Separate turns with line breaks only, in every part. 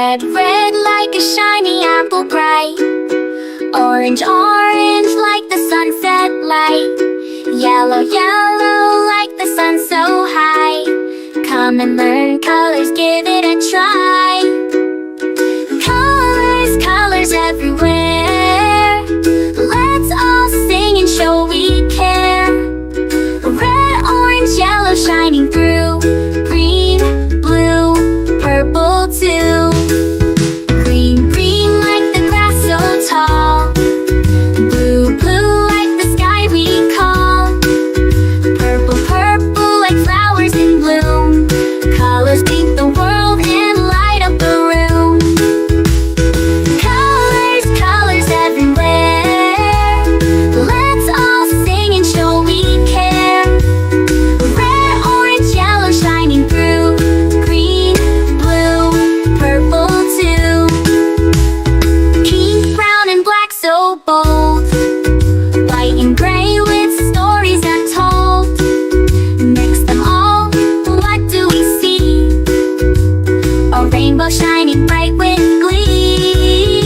Red, red like a shiny apple bright. Orange, orange like the sunset light. Yellow, yellow like the sun so high. Come and learn colors, give it a try. Colors, colors everywhere. Let's all sing and show we care. Red, orange, yellow shining through. Green, blue, purple too. Green, green like the grass so tall. Blue, blue like the sky we call. Purple, purple like flowers in bloom. Colors paint the world and light up the room. Colors, colors everywhere. Let's all sing and show we care. Red, orange, yellow shining through. Green, blue, purple too. Pink, brown and black so bold. White and gray with stories untold. Mix them all, what do we see? A rainbow shining bright with glee.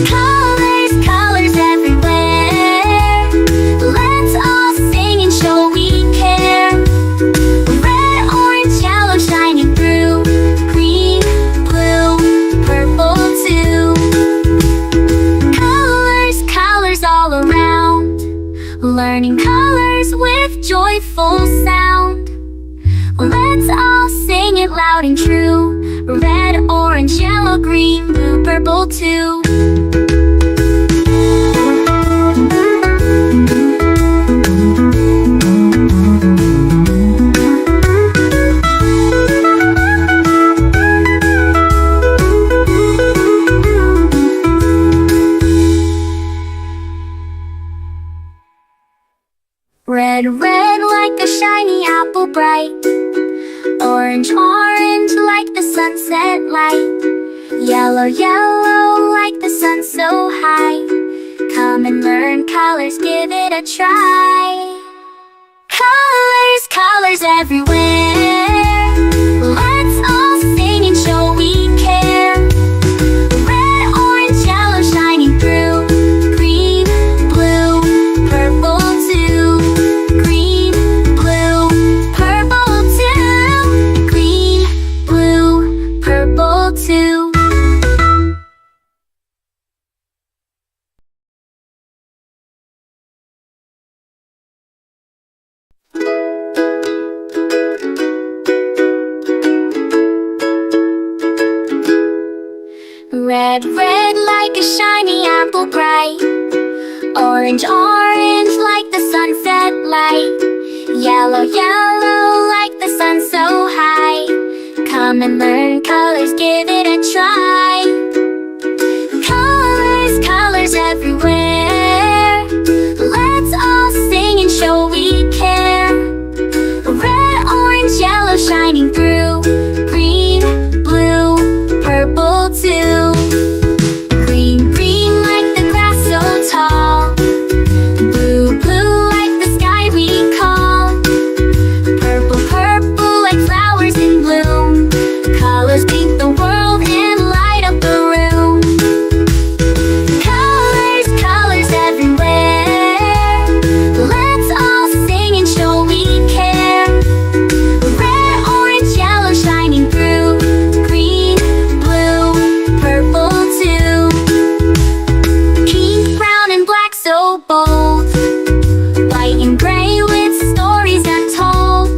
Colors, colors everywhere. Let's all sing and show we care. Red, orange, yellow shining through. Green, blue, purple too. Colors, colors all around. Learning colors with joyful sound. Let's all sing it loud and true. Red, orange, yellow, green, blue, purple too. Red, red like a shiny apple bright. Orange, orange like the sunset light. Yellow, yellow like the sun so high. Come and learn colors, give it a try. Colors, colors everywhere. Let's all sing and show we care. Red, orange, yellow shining through. Green, blue, purple too. Green, blue, purple too. Green, blue, purple too. Red, red like a shiny apple bright. Orange, orange like the sunset light. Yellow, yellow like the sun so high. Come and learn colors, give it a try. Colors, colors everywhere. Let's all sing and show we care. Red, orange, yellow shining through. Green, blue, purple too. Green, green like the grass so tall. Blue, blue like the sky we call. Purple, purple like flowers in bloom. Colors paint the world and light up the room. Colors, colors everywhere. Let's all sing and show we care. Red, orange, yellow shining through. Green, blue, purple too. Pink, brown and black so bold. White and gray with stories untold.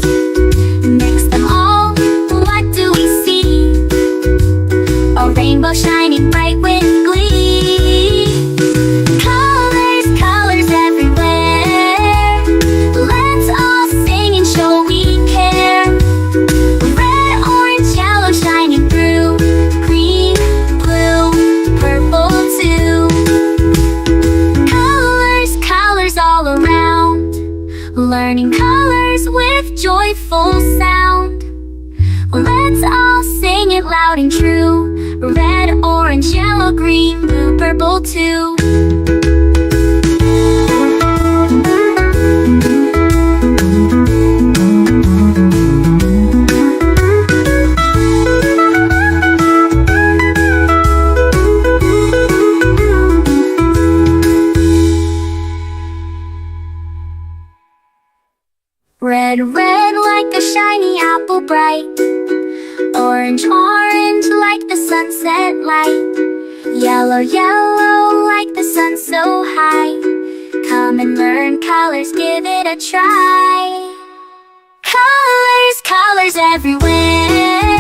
Mix them all, what do we see? A rainbow shining bright with glee. Colors, colors everywhere. Let's all sing and show we care. Red, orange, yellow shining through. Green, blue, purple too. Colors, colors all around. Learning colors with joyful sound. Let's all sing it loud and true. Red, orange, yellow, green, blue, purple too. Red, red like a shiny apple bright. Orange, orange like the sunset light. Yellow, yellow like the sun so high. Come and learn colors, give it a try. Colors, colors everywhere.